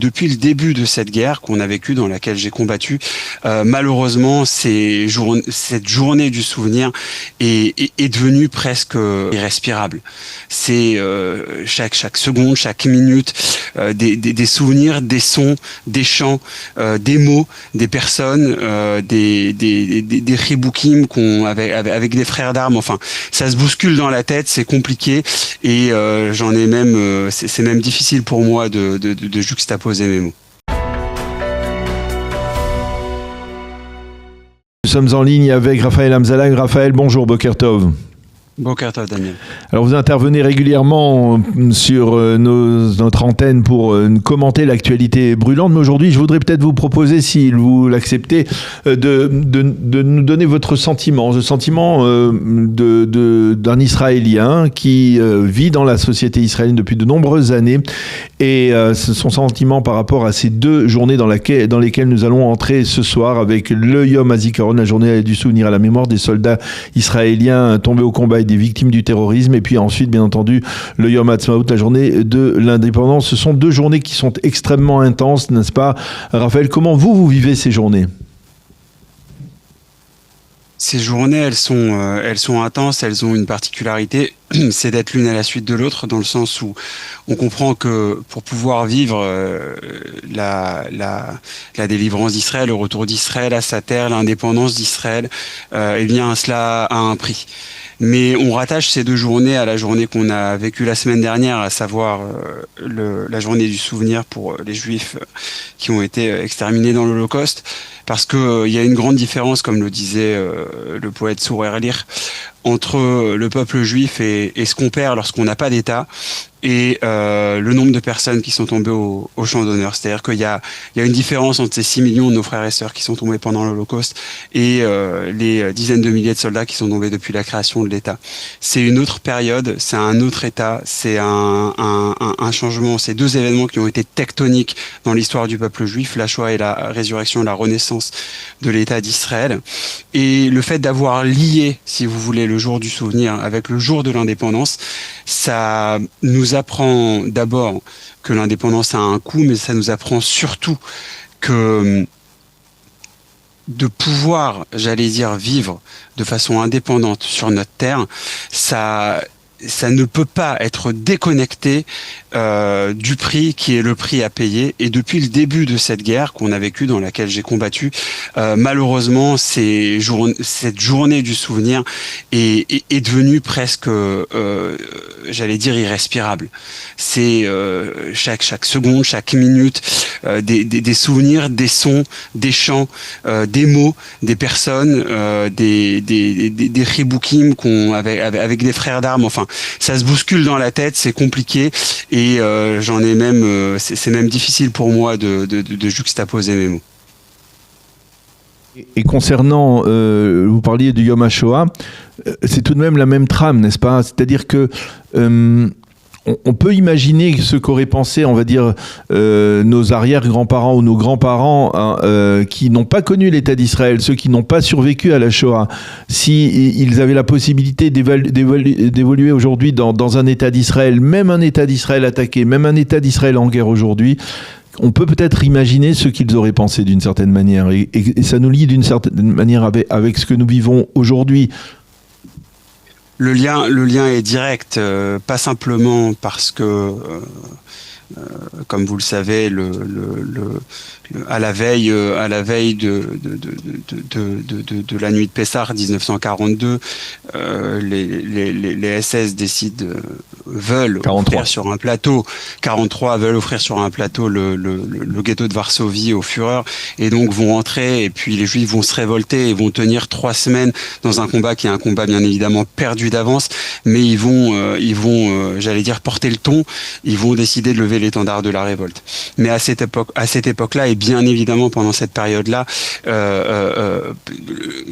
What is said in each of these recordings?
Depuis le début de cette guerre qu'on a vécue, dans laquelle j'ai combattu, malheureusement, cette journée du souvenir est devenue presque irrespirable. C'est chaque seconde, chaque minute, des souvenirs, des sons, des chants, des mots, des personnes, des chibukim avec des frères d'armes. Enfin, ça se bouscule dans la tête, c'est compliqué et j'en ai même, c'est même difficile pour moi de juxtaposer mes mots. Nous sommes en ligne avec Raphaël Hamzalag. Raphaël, bonjour, Boker Tov. Boker Tov, Daniel. Alors vous intervenez régulièrement sur notre antenne pour commenter l'actualité brûlante, mais aujourd'hui je voudrais peut-être vous proposer, si vous l'acceptez, de nous donner votre sentiment, le sentiment d'un Israélien qui vit dans la société israélienne depuis de nombreuses années, et son sentiment par rapport à ces deux journées dans lesquelles nous allons entrer ce soir avec le Yom HaZikaron, la journée du souvenir à la mémoire des soldats israéliens tombés au combat et des victimes du terrorisme, et puis ensuite bien entendu le Yom HaAtzmaut, la journée de l'indépendance. Ce sont deux journées qui sont extrêmement intenses, n'est-ce pas, Raphaël? Comment vous vivez ces journées? Ces journées, elles sont intenses, elles ont une particularité, c'est d'être l'une à la suite de l'autre, dans le sens où on comprend que pour pouvoir vivre la délivrance d'Israël, le retour d'Israël à sa terre, l'indépendance d'Israël, eh bien cela a un prix. Mais on rattache ces deux journées à la journée qu'on a vécue la semaine dernière, à savoir la journée du souvenir pour les Juifs qui ont été exterminés dans l'Holocauste, parce que il y a une grande différence, comme le disait le poète Sour Erlich, entre le peuple juif et ce qu'on perd lorsqu'on n'a pas d'État, et le nombre de personnes qui sont tombées au champ d'honneur. C'est-à-dire qu'il y a une différence entre ces 6 millions de nos frères et sœurs qui sont tombés pendant l'Holocauste et les dizaines de milliers de soldats qui sont tombés depuis la création de l'État. C'est une autre période, c'est un autre État, c'est un changement. C'est deux événements qui ont été tectoniques dans l'histoire du peuple juif, la Shoah et la résurrection, la renaissance de l'État d'Israël. Et le fait d'avoir lié, si vous voulez, le jour du souvenir avec le jour de l'indépendance, ça nous apprend d'abord que l'indépendance a un coût, mais ça nous apprend surtout que de pouvoir, j'allais dire, vivre de façon indépendante sur notre terre, ça ne peut pas être déconnecté du prix qui est le prix à payer. Et depuis le début de cette guerre qu'on a vécue, dans laquelle j'ai combattu, malheureusement, cette journée du souvenir est devenue presque, j'allais dire, irrespirable. C'est chaque seconde, chaque minute, des souvenirs, des sons, des chants, des mots, des personnes, des chibukim avec des frères d'armes. Enfin, ça se bouscule dans la tête, c'est compliqué et j'en ai même, c'est même difficile pour moi de juxtaposer mes mots. Et concernant, vous parliez du Yom HaShoah, c'est tout de même la même trame, n'est-ce pas? C'est-à-dire que on peut imaginer ce qu'auraient pensé, on va dire, nos arrière-grands-parents ou nos grands-parents qui n'ont pas connu l'État d'Israël, ceux qui n'ont pas survécu à la Shoah, s'ils avaient la possibilité d'évoluer aujourd'hui dans un État d'Israël, même un État d'Israël attaqué, même un État d'Israël en guerre aujourd'hui, on peut peut-être imaginer ce qu'ils auraient pensé d'une certaine manière. Et ça nous lie d'une certaine manière avec ce que nous vivons aujourd'hui. Le lien est direct, pas simplement parce que, comme vous le savez, à la veille de la nuit de Pessah 1942, les SS veulent 43. offrir sur un plateau, 43 veulent offrir sur un plateau le ghetto de Varsovie aux Führers, et donc vont entrer, et puis les Juifs vont se révolter et vont tenir 3 semaines dans un combat qui est un combat bien évidemment perdu d'avance, mais ils vont, j'allais dire, porter le ton, ils vont décider de lever l'étendard de la révolte. Mais à cette époque-là, et bien évidemment pendant cette période-là,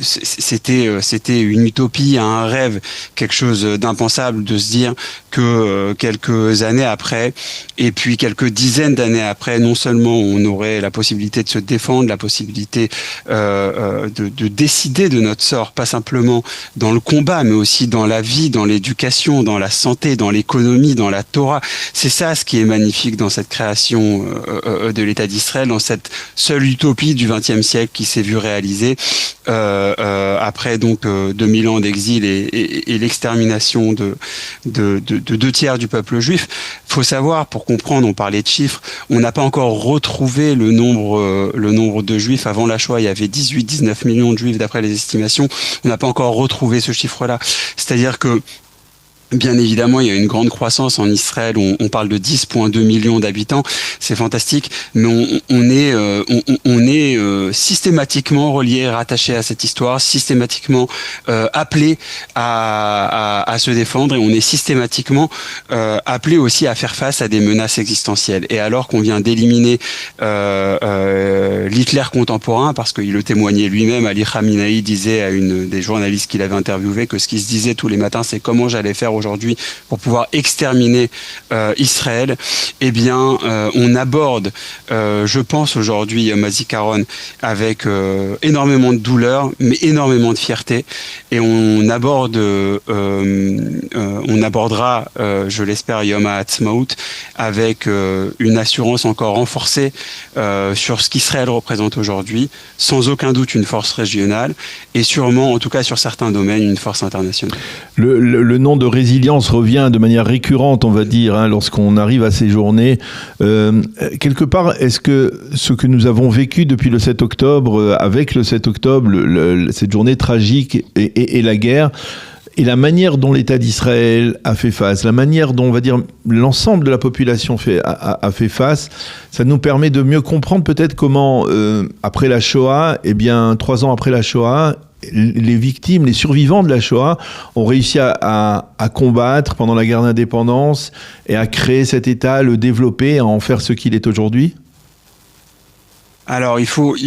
c'était une utopie, un rêve, quelque chose d'impensable de se dire que quelques années après, et puis quelques dizaines d'années après, non seulement on aurait la possibilité de se défendre, la possibilité de décider de notre sort, pas simplement dans le combat, mais aussi dans la vie, dans l'éducation, dans la santé, dans l'économie, dans la Torah. C'est ça ce qui est magnifique. magnifique dans cette création de l'État d'Israël, dans cette seule utopie du XXe siècle qui s'est vue réaliser après donc 2000 ans d'exil et l'extermination de 2/3 du peuple juif. Faut savoir, pour comprendre, on parlait de chiffres, on n'a pas encore retrouvé le nombre de juifs. Avant la Shoah, il y avait 18-19 millions de juifs d'après les estimations. On n'a pas encore retrouvé ce chiffre-là. C'est-à-dire que bien évidemment, il y a une grande croissance en Israël. On parle de 10,2 millions d'habitants. C'est fantastique, mais on est systématiquement relié, rattaché à cette histoire, systématiquement appelé à se défendre, et on est systématiquement appelé aussi à faire face à des menaces existentielles. Et alors qu'on vient d'éliminer l'Hitler contemporain, parce qu'il le témoignait lui-même, Ali Khamenei disait à une des journalistes qu'il avait interviewé que ce qu'il se disait tous les matins, c'est comment j'allais faire aujourd'hui pour pouvoir exterminer Israël. Eh bien, on aborde, je pense aujourd'hui, Yom HaZikaron avec énormément de douleur, mais énormément de fierté, et on abordera, je l'espère, Yom HaAtzmaut avec une assurance encore renforcée sur ce qu'Israël représente aujourd'hui, sans aucun doute une force régionale, et sûrement, en tout cas sur certains domaines, une force internationale. Le nom de résilience revient de manière récurrente, on va dire, lorsqu'on arrive à ces journées. Quelque part, est-ce que ce que nous avons vécu depuis le 7 octobre, avec le 7 octobre, cette journée tragique et la guerre, et la manière dont l'État d'Israël a fait face, la manière dont, on va dire, l'ensemble de la population a fait face, ça nous permet de mieux comprendre peut-être comment, après la Shoah, 3 ans après la Shoah, les victimes, les survivants de la Shoah ont réussi à combattre pendant la guerre d'indépendance et à créer cet État, le développer, à en faire ce qu'il est aujourd'hui. Alors, il faut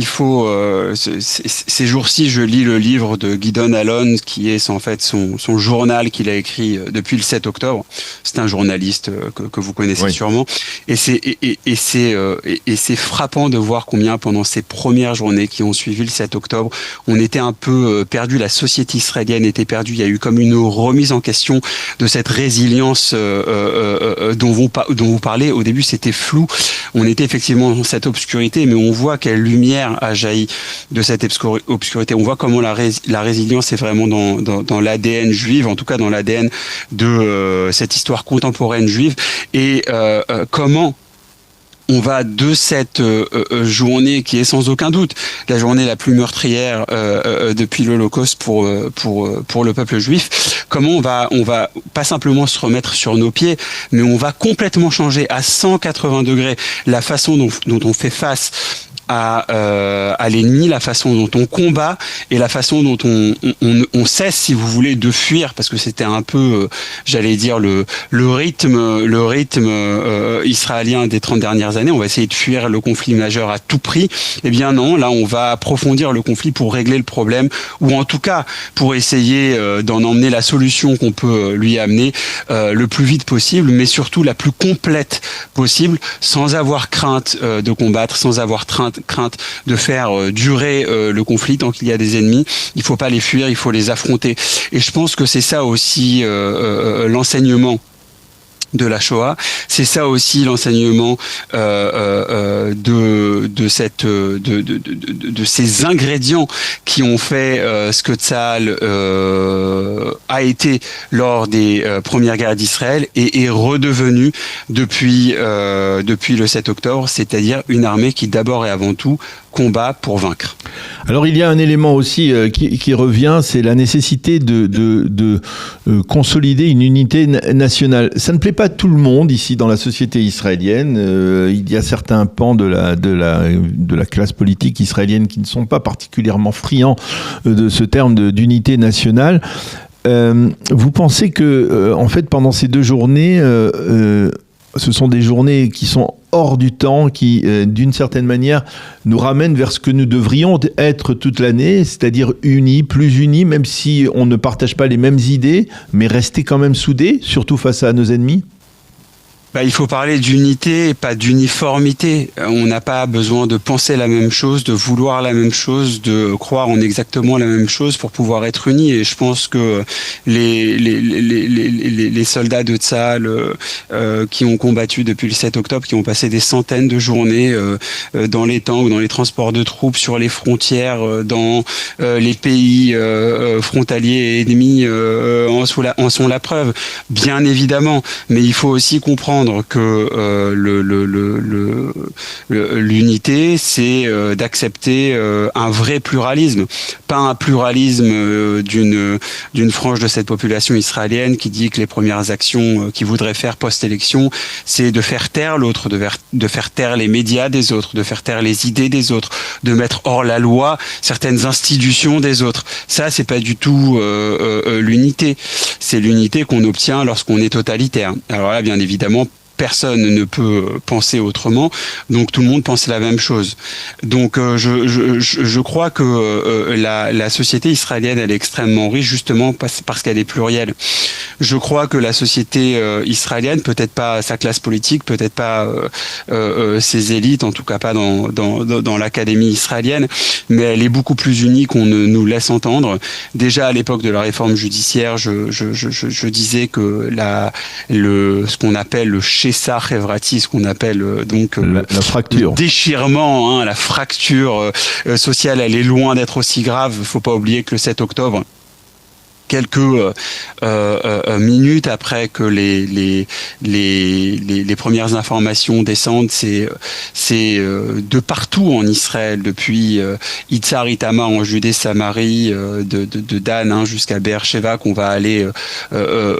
ces jours-ci, je lis le livre de Gideon Allon, qui est en fait son journal qu'il a écrit depuis le 7 octobre. C'est un journaliste que vous connaissez sûrement, et c'est frappant de voir combien pendant ces premières journées qui ont suivi le 7 octobre, on était un peu perdu, la société israélienne était perdue. Il y a eu comme une remise en question de cette résilience dont vous parlez. Au début, c'était flou. On était effectivement dans cette obscurité, mais on voit quelle lumière a jailli de cette obscurité. On voit comment la résilience est vraiment dans l'ADN juif, en tout cas dans l'ADN de cette histoire contemporaine juive, et comment on va de cette journée qui est sans aucun doute la journée la plus meurtrière depuis l'Holocauste pour le peuple juif. Comment on va pas simplement se remettre sur nos pieds, mais on va complètement changer à 180 degrés la façon dont on fait face à l'ennemi, la façon dont on combat et la façon dont on cesse, si vous voulez, de fuir, parce que c'était un peu, j'allais dire, le rythme israélien des 30 dernières années. On va essayer de fuir le conflit majeur à tout prix. Eh bien non, là on va approfondir le conflit pour régler le problème, ou en tout cas pour essayer d'en emmener la solution qu'on peut lui amener le plus vite possible, mais surtout la plus complète possible, sans avoir crainte de combattre, sans avoir crainte de faire durer le conflit. Tant qu'il y a des ennemis, il faut pas les fuir, il faut les affronter. Et je pense que c'est ça aussi l'enseignement de la Shoah, c'est ça aussi l'enseignement de ces ingrédients qui ont fait ce que Tsahal a été lors des premières guerres d'Israël et est redevenu depuis le 7 octobre, c'est-à-dire une armée qui d'abord et avant tout combat pour vaincre. Alors il y a un élément aussi qui revient, c'est la nécessité de consolider une unité nationale. Ça ne plaît pas à tout le monde ici dans la société israélienne. Il y a certains pans de la classe politique israélienne qui ne sont pas particulièrement friands de ce terme d'unité nationale. Vous pensez que, en fait, pendant ces 2 journées, ce sont des journées qui sont hors du temps, qui, d'une certaine manière, nous ramènent vers ce que nous devrions être toute l'année, c'est-à-dire unis, plus unis, même si on ne partage pas les mêmes idées, mais rester quand même soudés, surtout face à nos ennemis? Il faut parler d'unité et pas d'uniformité. On n'a pas besoin de penser la même chose, de vouloir la même chose, de croire en exactement la même chose pour pouvoir être unis. Et je pense que les soldats de Tsahal qui ont combattu depuis le 7 octobre, qui ont passé des centaines de journées dans les tanks, dans les transports de troupes, sur les frontières, dans les pays frontaliers et ennemis, en sont la preuve, bien évidemment. Mais il faut aussi comprendre que l'unité, c'est d'accepter un vrai pluralisme, pas un pluralisme d'une frange de cette population israélienne qui dit que les premières actions qu'ils voudraient faire post-élection, c'est de faire taire l'autre, de faire taire les médias des autres, de faire taire les idées des autres, de mettre hors la loi certaines institutions des autres. Ça, c'est pas du tout l'unité. C'est l'unité qu'on obtient lorsqu'on est totalitaire. Alors là, bien évidemment, personne ne peut penser autrement, donc tout le monde pense la même chose. Donc je crois que la société israélienne, elle est extrêmement riche justement parce qu'elle est plurielle. Je crois que la société israélienne, peut-être pas sa classe politique, peut-être pas ses élites, en tout cas pas dans l'académie israélienne, mais elle est beaucoup plus unie qu'on ne nous laisse entendre. Déjà à l'époque de la réforme judiciaire, je disais que ce qu'on appelle le Shesa Hevrati, ce qu'on appelle la fracture, le déchirement, la fracture sociale, elle est loin d'être aussi grave. Il ne faut pas oublier que le 7 octobre, quelques minutes après que les premières informations descendent, c'est de partout en Israël, depuis Itzar Itamar en Judée Samarie, de Dan jusqu'à Beersheva, qu'on va aller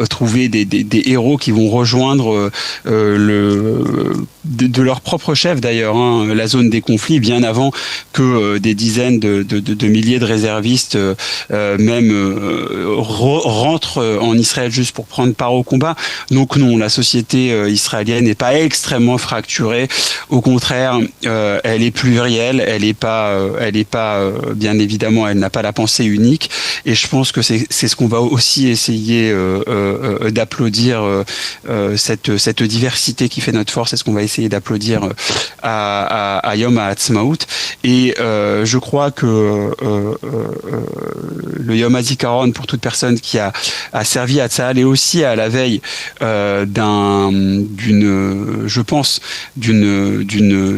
trouver des héros qui vont rejoindre de leur propre chef d'ailleurs, la zone des conflits, bien avant que des dizaines de milliers de réservistes rentrent en Israël juste pour prendre part au combat. Donc non, la société israélienne n'est pas extrêmement fracturée. Au contraire, elle est plurielle. Elle est pas, bien évidemment, elle n'a pas la pensée unique. Et je pense que c'est ce qu'on va aussi essayer d'applaudir, cette diversité qui fait notre force. C'est ce qu'on va essayer d'applaudir à Yom HaAtzmaut. Et je crois que le Yom HaZikaron, pour toute personne qui a servi à Tsahal, et aussi à la veille d'une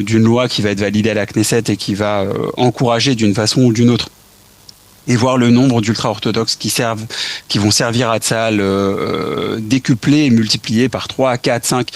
loi qui va être validée à la Knesset et qui va encourager d'une façon ou d'une autre, et voir le nombre d'ultra-orthodoxes qui vont servir à Tsahal décuplé et multiplié par 3, 4, 5,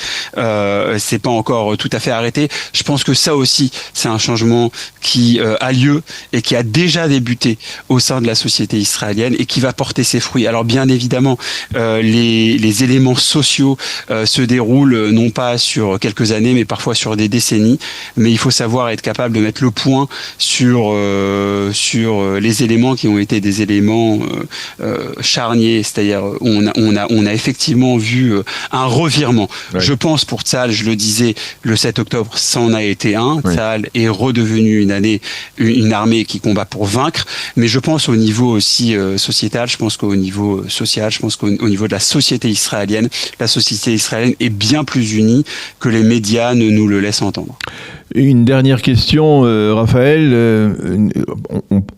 c'est pas encore tout à fait arrêté. Je pense que ça aussi, c'est un changement qui a lieu et qui a déjà débuté au sein de la société israélienne et qui va porter ses fruits. Alors bien évidemment, les éléments sociaux se déroulent non pas sur quelques années, mais parfois sur des décennies. Mais il faut savoir être capable de mettre le point sur les éléments qui ont été des éléments charniers, c'est-à-dire on a effectivement vu un revirement. Ouais. Je pense pour Tsahal, je le disais, le 7 octobre, ça en a été un. Ouais. Tsahal est redevenu une armée qui combat pour vaincre, mais je pense au niveau aussi sociétal, je pense qu'au niveau social, je pense qu'au niveau de la société israélienne est bien plus unie que les médias ne nous le laissent entendre. Une dernière question, Raphaël.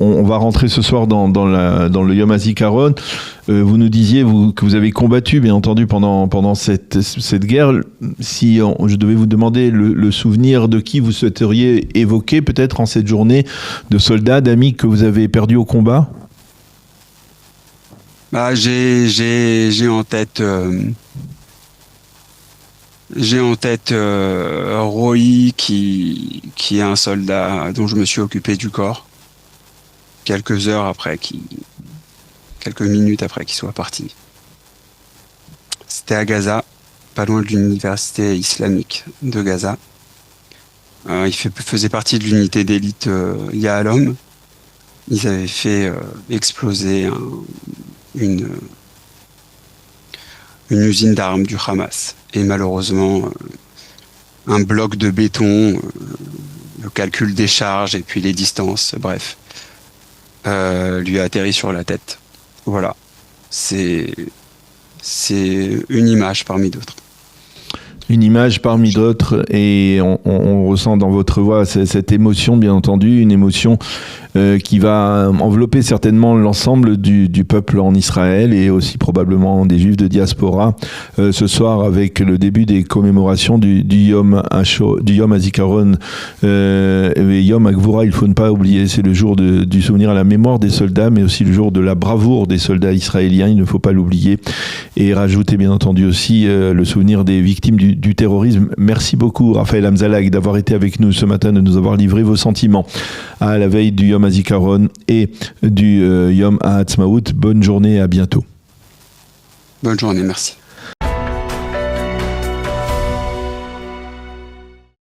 On va rentrer ce soir dans le Yom HaZikaron. Vous nous disiez que vous avez combattu, bien entendu, pendant cette guerre. Si je devais vous demander le souvenir de qui vous souhaiteriez évoquer, peut-être en cette journée, de soldats, d'amis que vous avez perdus au combat? J'ai en tête... J'ai en tête Roy qui est un soldat dont je me suis occupé du corps quelques minutes après qu'il soit parti. C'était à Gaza, pas loin de l'université islamique de Gaza. Il faisait partie de l'unité d'élite Yahalom. Ils avaient fait exploser une usine d'armes du Hamas. Et malheureusement, un bloc de béton, le calcul des charges et puis les distances, bref, lui a atterri sur la tête. Voilà. C'est une image parmi d'autres. Une image parmi d'autres, et on ressent dans votre voix cette émotion, bien entendu, une émotion qui va envelopper certainement l'ensemble du peuple en Israël et aussi probablement des Juifs de diaspora ce soir avec le début des commémorations du Yom HaZikaron, Yom HaGvura. Il faut ne pas oublier, c'est le jour du souvenir à la mémoire des soldats, mais aussi le jour de la bravoure des soldats israéliens, il ne faut pas l'oublier, et rajouter bien entendu aussi le souvenir des victimes du terrorisme. Merci beaucoup Raphaël Hamzalag d'avoir été avec nous ce matin, de nous avoir livré vos sentiments à la veille du Yom HaZikaron et du Yom HaAtzmaut. Bonne journée, à bientôt. Bonne journée, merci.